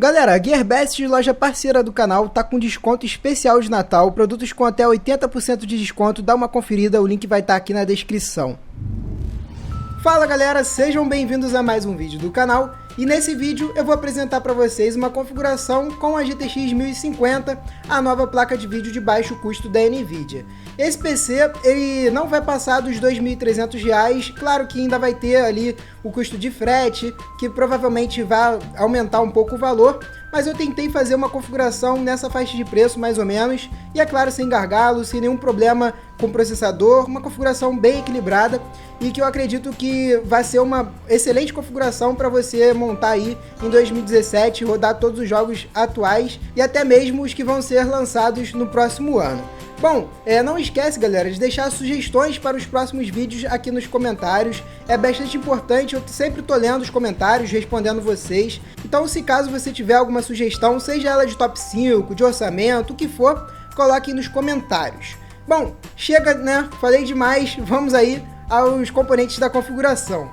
Galera, a Gearbest, loja parceira do canal, tá com desconto especial de Natal, produtos com até 80% de desconto, dá uma conferida, o link vai estar aqui na descrição. Fala galera, sejam bem-vindos a mais um vídeo do canal, e nesse vídeo eu vou apresentar para vocês uma configuração com a GTX 1050, a nova placa de vídeo de baixo custo da Nvidia. Esse PC ele não vai passar dos R$ 2.300, claro que ainda vai ter ali o custo de frete, que provavelmente vai aumentar um pouco o valor, mas eu tentei fazer uma configuração nessa faixa de preço mais ou menos, e é claro, sem gargalo, sem nenhum problema com o processador, uma configuração bem equilibrada e que eu acredito que vai ser uma excelente configuração para você montar aí em 2017, rodar todos os jogos atuais e até mesmo os que vão ser lançados no próximo ano. Bom, não esquece galera de deixar sugestões para os próximos vídeos aqui nos comentários, é bastante importante, eu sempre tô lendo os comentários, respondendo vocês, então se caso você tiver alguma sugestão, seja ela de top 5, de orçamento, o que for, coloque nos comentários. Bom, chega né, falei demais, vamos aí aos componentes da configuração.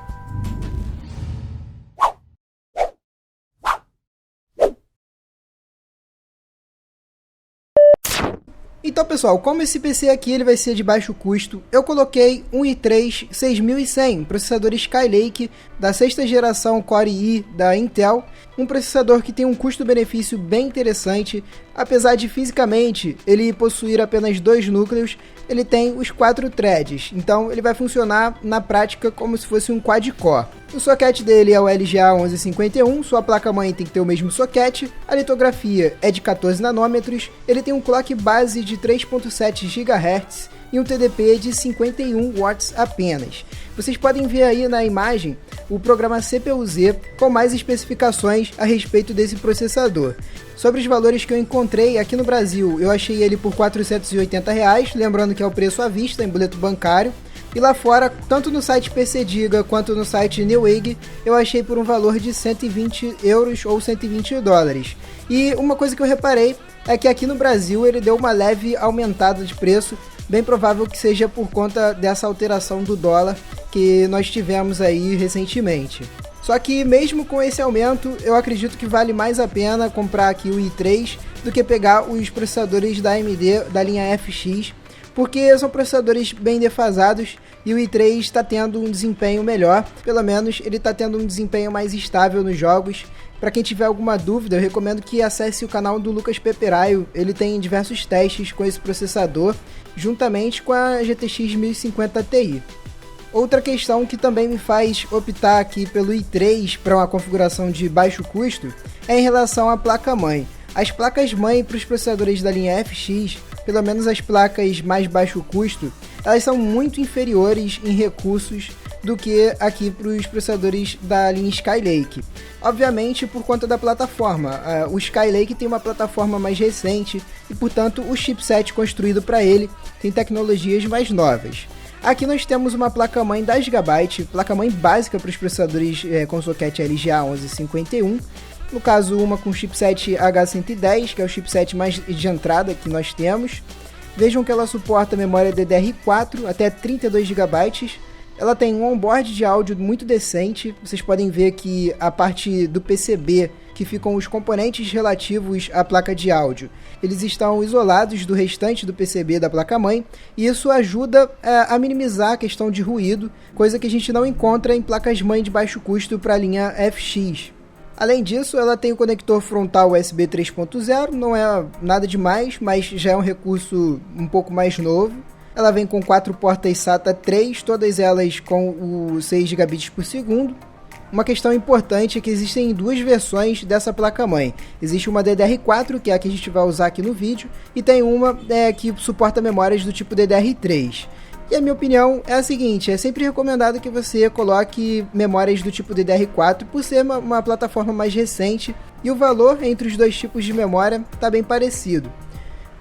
Então pessoal, como esse PC aqui ele vai ser de baixo custo, eu coloquei um i3 6100, processador Skylake da 6ª geração Core i da Intel, um processador que tem um custo-benefício bem interessante, apesar de fisicamente ele possuir apenas 2 núcleos, ele tem os 4 threads, então ele vai funcionar na prática como se fosse um quad-core. O socket dele é o LGA 1151, sua placa-mãe tem que ter o mesmo socket, a litografia é de 14 nanômetros, ele tem um clock base de 3.7 GHz e um TDP de 51 watts apenas. Vocês podem ver aí na imagem o programa CPU-Z com mais especificações a respeito desse processador. Sobre os valores que eu encontrei aqui no Brasil, eu achei ele por R$ 480, lembrando que é o preço à vista em boleto bancário. E lá fora, tanto no site PC Diga quanto no site Newegg, eu achei por um valor de 120 euros ou 120 dólares. E uma coisa que eu reparei é que aqui no Brasil ele deu uma leve aumentada de preço, bem provável que seja por conta dessa alteração do dólar que nós tivemos aí recentemente. Só que mesmo com esse aumento, eu acredito que vale mais a pena comprar aqui o i3 do que pegar os processadores da AMD da linha FX, porque são processadores bem defasados e o i3 está tendo um desempenho melhor, pelo menos ele está tendo um desempenho mais estável nos jogos. Para quem tiver alguma dúvida, eu recomendo que acesse o canal do Lucas Peperaio, ele tem diversos testes com esse processador, juntamente com a GTX 1050 Ti. Outra questão que também me faz optar aqui pelo i3 para uma configuração de baixo custo é em relação à placa-mãe. As placas-mãe para os processadores da linha FX, pelo menos as placas mais baixo custo, elas são muito inferiores em recursos do que aqui para os processadores da linha Skylake. Obviamente por conta da plataforma, o Skylake tem uma plataforma mais recente e portanto o chipset construído para ele tem tecnologias mais novas. Aqui nós temos uma placa-mãe 10 GB, placa-mãe básica para os processadores com socket LGA 1151, no caso uma com chipset H110, que é o chipset mais de entrada que nós temos. Vejam que ela suporta memória DDR4 até 32 GB, ela tem um onboard de áudio muito decente, vocês podem ver que a parte do PCB, que ficam os componentes relativos à placa de áudio, eles estão isolados do restante do PCB da placa-mãe, e isso ajuda a minimizar a questão de ruído, coisa que a gente não encontra em placas-mãe de baixo custo para a linha FX. Além disso, ela tem o conector frontal USB 3.0, não é nada demais, mas já é um recurso um pouco mais novo. Ela vem com 4 portas SATA 3, todas elas com o 6 gigabits por segundo. Uma questão importante é que existem duas versões dessa placa-mãe. Existe uma DDR4, que é a que a gente vai usar aqui no vídeo, e tem uma que suporta memórias do tipo DDR3. E a minha opinião é a seguinte, é sempre recomendado que você coloque memórias do tipo DDR4 por ser uma plataforma mais recente e o valor entre os dois tipos de memória está bem parecido.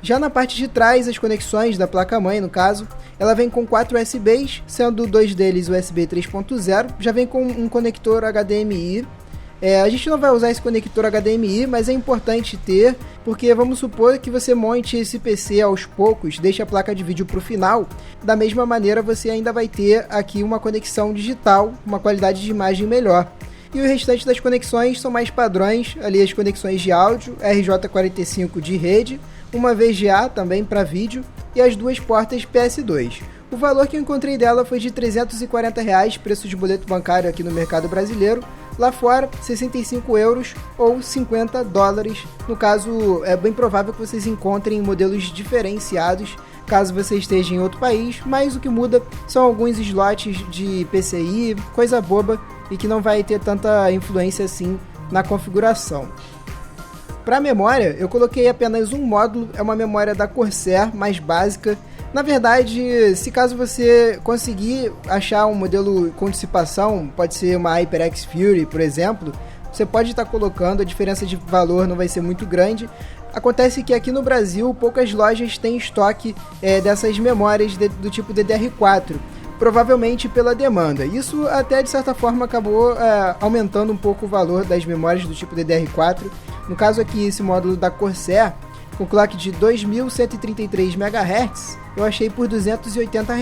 Já na parte de trás, as conexões da placa-mãe, no caso, ela vem com 4 USBs, sendo 2 deles USB 3.0, já vem com um conector HDMI. A gente não vai usar esse conector HDMI, mas é importante ter, porque vamos supor que você monte esse PC aos poucos, deixe a placa de vídeo para o final, da mesma maneira você ainda vai ter aqui uma conexão digital, uma qualidade de imagem melhor. e o restante das conexões são mais padrões, ali as conexões de áudio, RJ45 de rede, uma VGA também para vídeo e as duas portas PS2. O valor que eu encontrei dela foi de R$ 340, preço de boleto bancário aqui no mercado brasileiro. Lá fora, 65 euros ou 50 dólares. No caso, é bem provável que vocês encontrem modelos diferenciados caso você esteja em outro país, mas o que muda são alguns slots de PCI, coisa boba e que não vai ter tanta influência assim na configuração. Para a memória, eu coloquei apenas um módulo, é uma memória da Corsair, mais básica. Na verdade, se caso você conseguir achar um modelo com dissipação, pode ser uma HyperX Fury, por exemplo, você pode estar colocando, a diferença de valor não vai ser muito grande. Acontece que aqui no Brasil, poucas lojas têm estoque dessas memórias do tipo DDR4, provavelmente pela demanda. Isso até, de certa forma, acabou aumentando um pouco o valor das memórias do tipo DDR4. No caso aqui, esse módulo da Corsair, com clock de 2133 MHz, eu achei por R$ 280.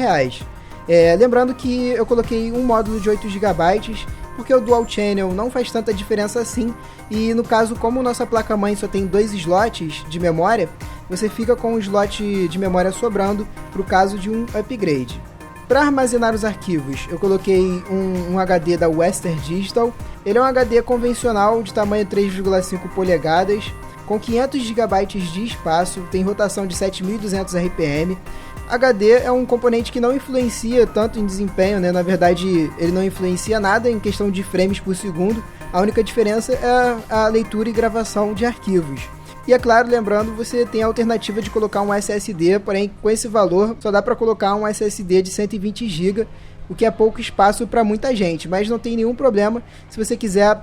Lembrando que eu coloquei um módulo de 8 GB, porque o Dual Channel não faz tanta diferença assim, e no caso, como nossa placa-mãe só tem 2 slots de memória, você fica com um slot de memória sobrando para o caso de um upgrade. Para armazenar os arquivos, eu coloquei um HD da Western Digital. Ele é um HD convencional de tamanho 3,5 polegadas, com 500 GB de espaço, tem rotação de 7.200 RPM. HD é um componente que não influencia tanto em desempenho, né? Na verdade, ele não influencia nada em questão de frames por segundo. A única diferença é a leitura e gravação de arquivos. E é claro, lembrando, você tem a alternativa de colocar um SSD, porém com esse valor só dá para colocar um SSD de 120 GB, o que é pouco espaço para muita gente, mas não tem nenhum problema se você quiser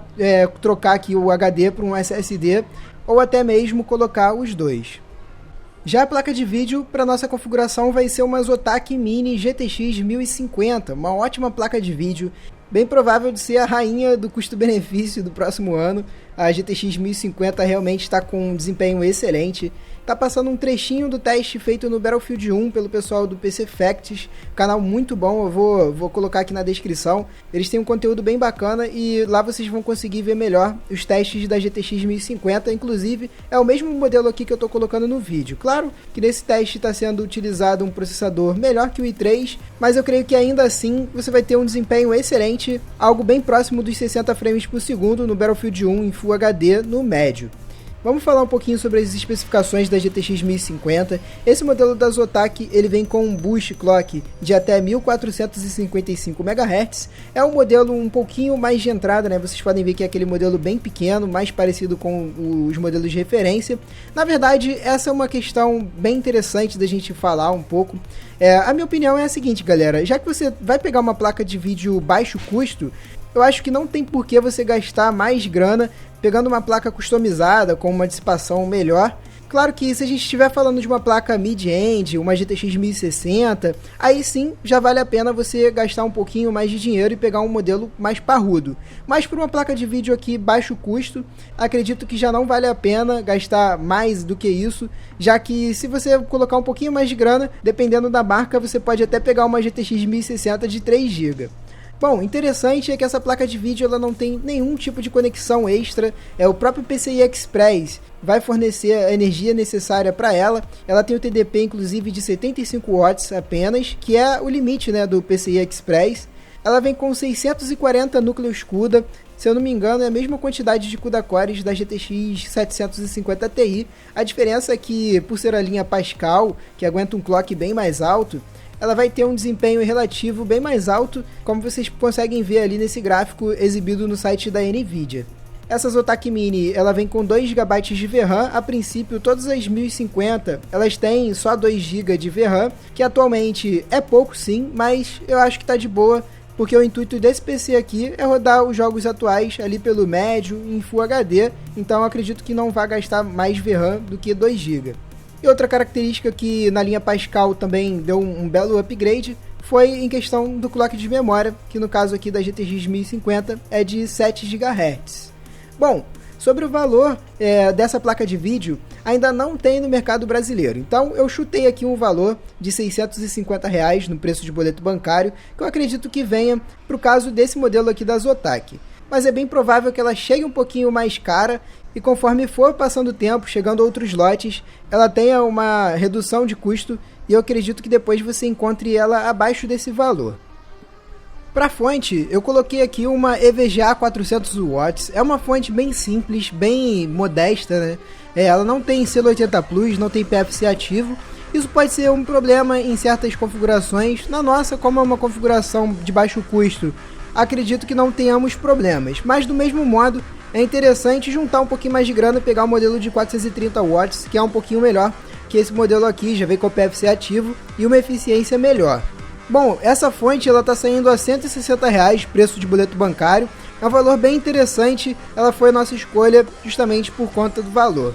trocar aqui o HD para um SSD ou até mesmo colocar os dois. Já a placa de vídeo para nossa configuração vai ser uma Zotac Mini GTX 1050, uma ótima placa de vídeo, bem provável de ser a rainha do custo-benefício do próximo ano. A GTX 1050 realmente está com um desempenho excelente. Tá passando um trechinho do teste feito no Battlefield 1 pelo pessoal do PC Facts, canal muito bom, eu vou colocar aqui na descrição. Eles têm um conteúdo bem bacana e lá vocês vão conseguir ver melhor os testes da GTX 1050, inclusive é o mesmo modelo aqui que eu tô colocando no vídeo. Claro que nesse teste está sendo utilizado um processador melhor que o i3, mas eu creio que ainda assim você vai ter um desempenho excelente, algo bem próximo dos 60 frames por segundo no Battlefield 1 em Full HD no médio. Vamos falar um pouquinho sobre as especificações da GTX 1050. Esse modelo da Zotac, ele vem com um boost clock de até 1455 MHz. É um modelo um pouquinho mais de entrada, né? Vocês podem ver que é aquele modelo bem pequeno, mais parecido com os modelos de referência. Na verdade, essa é uma questão bem interessante da gente falar um pouco. A minha opinião é a seguinte, galera. Já que você vai pegar uma placa de vídeo baixo custo, eu acho que não tem por que você gastar mais grana pegando uma placa customizada com uma dissipação melhor. Claro que se a gente estiver falando de uma placa mid-end, uma GTX 1060, aí sim já vale a pena você gastar um pouquinho mais de dinheiro e pegar um modelo mais parrudo. Mas por uma placa de vídeo aqui baixo custo, acredito que já não vale a pena gastar mais do que isso, já que se você colocar um pouquinho mais de grana, dependendo da marca, você pode até pegar uma GTX 1060 de 3 GB. Bom, interessante é que essa placa de vídeo ela não tem nenhum tipo de conexão extra, o próprio PCI Express vai fornecer a energia necessária para ela. Ela tem o TDP inclusive de 75 watts apenas, que é o limite, né, do PCI Express. Ela vem com 640 núcleos CUDA, se eu não me engano é a mesma quantidade de CUDA cores da GTX 750 Ti. A diferença é que, por ser a linha Pascal, que aguenta um clock bem mais alto, ela vai ter um desempenho relativo bem mais alto, como vocês conseguem ver ali nesse gráfico exibido no site da NVIDIA. Essa Zotac Mini, ela vem com 2 GB de VRAM, a princípio todas as 1050, elas têm só 2 GB de VRAM, que atualmente é pouco sim, mas eu acho que tá de boa, porque o intuito desse PC aqui é rodar os jogos atuais ali pelo médio, em Full HD, então eu acredito que não vai gastar mais VRAM do que 2 GB. E outra característica que na linha Pascal também deu um belo upgrade foi em questão do clock de memória, que no caso aqui da GTX 1050 é de 7 GHz. Bom, sobre o valor dessa placa de vídeo, ainda não tem no mercado brasileiro, então eu chutei aqui um valor de R$ 650 no preço de boleto bancário, que eu acredito que venha para o caso desse modelo aqui da Zotac. mas é bem provável que ela chegue um pouquinho mais cara e conforme for passando o tempo, chegando a outros lotes, ela tenha uma redução de custo e eu acredito que depois você encontre ela abaixo desse valor. Para a fonte, eu coloquei aqui uma EVGA 400 watts, é uma fonte bem simples, bem modesta, né? Ela não tem selo 80 Plus, não tem PFC ativo, isso pode ser um problema em certas configurações, na nossa, como é uma configuração de baixo custo, acredito que não tenhamos problemas, mas do mesmo modo, é interessante juntar um pouquinho mais de grana e pegar o modelo de 430 watts, que é um pouquinho melhor que esse modelo aqui, já vem com o PFC ativo e uma eficiência melhor. Bom, essa fonte ela está saindo a R$160, preço de boleto bancário, é um valor bem interessante, ela foi a nossa escolha justamente por conta do valor.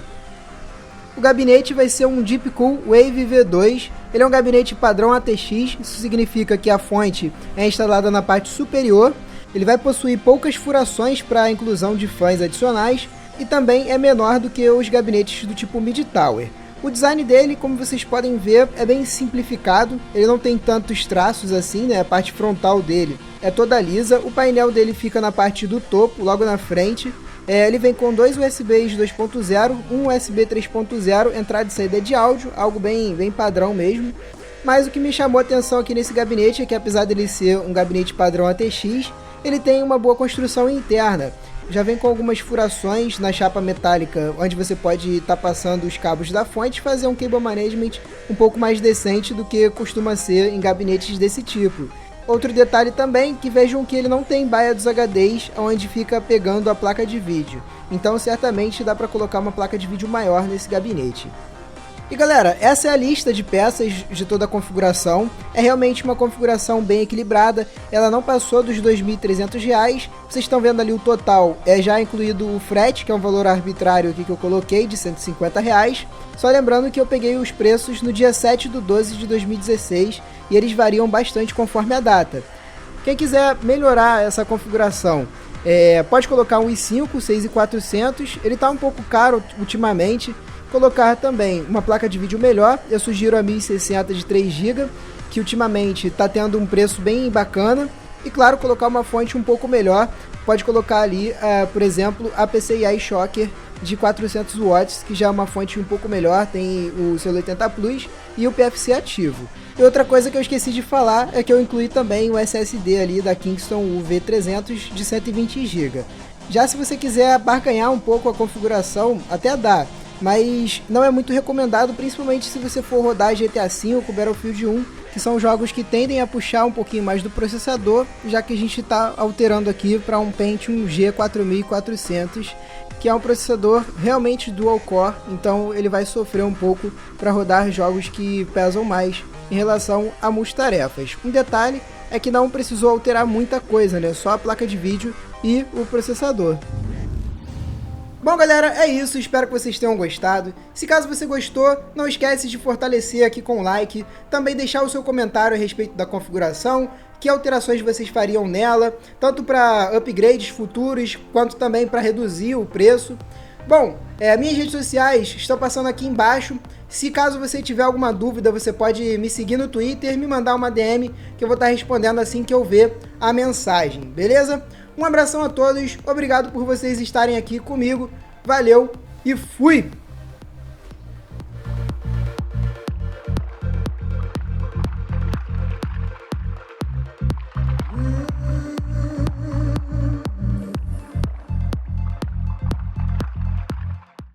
O gabinete vai ser um Deepcool Wave V2, ele é um gabinete padrão ATX, isso significa que a fonte é instalada na parte superior, ele vai possuir poucas furações para a inclusão de fãs adicionais e também é menor do que os gabinetes do tipo Mid Tower. O design dele, como vocês podem ver, é bem simplificado, ele não tem tantos traços assim, né? A parte frontal dele é toda lisa, o painel dele fica na parte do topo, logo na frente. Ele vem com dois USBs 2.0, um USB 3.0, entrada e saída de áudio, algo bem padrão mesmo. Mas o que me chamou a atenção aqui nesse gabinete é que apesar dele ser um gabinete padrão ATX, ele tem uma boa construção interna. Já vem com algumas furações na chapa metálica, onde você pode estar passando os cabos da fonte e fazer um cable management um pouco mais decente do que costuma ser em gabinetes desse tipo. Outro detalhe também, que vejam que ele não tem baia dos HDs, onde fica pegando a placa de vídeo. Então certamente dá para colocar uma placa de vídeo maior nesse gabinete. E galera, essa é a lista de peças de toda a configuração, é realmente uma configuração bem equilibrada, ela não passou dos R$ 2.300, vocês estão vendo ali o total, já incluído o frete, que é um valor arbitrário aqui que eu coloquei, de R$ 150, só lembrando que eu peguei os preços no dia 7/12/2016 e eles variam bastante conforme a data. Quem quiser melhorar essa configuração, pode colocar um i5 6400, ele está um pouco caro ultimamente, colocar também uma placa de vídeo melhor, eu sugiro a 1060 de 3 GB, que ultimamente está tendo um preço bem bacana, e claro, colocar uma fonte um pouco melhor, pode colocar ali, por exemplo, a PCI Shocker de 400 watts, que já é uma fonte um pouco melhor, tem o selo 80 Plus e o PFC ativo. E outra coisa que eu esqueci de falar é que eu incluí também o SSD ali da Kingston, o V300 de 120 GB. Já se você quiser barganhar um pouco a configuração, até dá, mas não é muito recomendado, principalmente se você for rodar GTA V ou Battlefield 1, que são jogos que tendem a puxar um pouquinho mais do processador, já que a gente está alterando aqui para um Pentium G4400, que é um processador realmente dual core, então ele vai sofrer um pouco para rodar jogos que pesam mais em relação a multitarefas. Um detalhe é que não precisou alterar muita coisa, né? Só a placa de vídeo e o processador. Bom galera, é isso, espero que vocês tenham gostado. Se caso você gostou, não esquece de fortalecer aqui com o like, também deixar o seu comentário a respeito da configuração, que alterações vocês fariam nela, tanto para upgrades futuros, quanto também para reduzir o preço. Bom, minhas redes sociais estão passando aqui embaixo, se caso você tiver alguma dúvida, você pode me seguir no Twitter e me mandar uma DM, que eu vou estar respondendo assim que eu ver a mensagem, beleza? Um abração a todos, obrigado por vocês estarem aqui comigo, valeu e fui!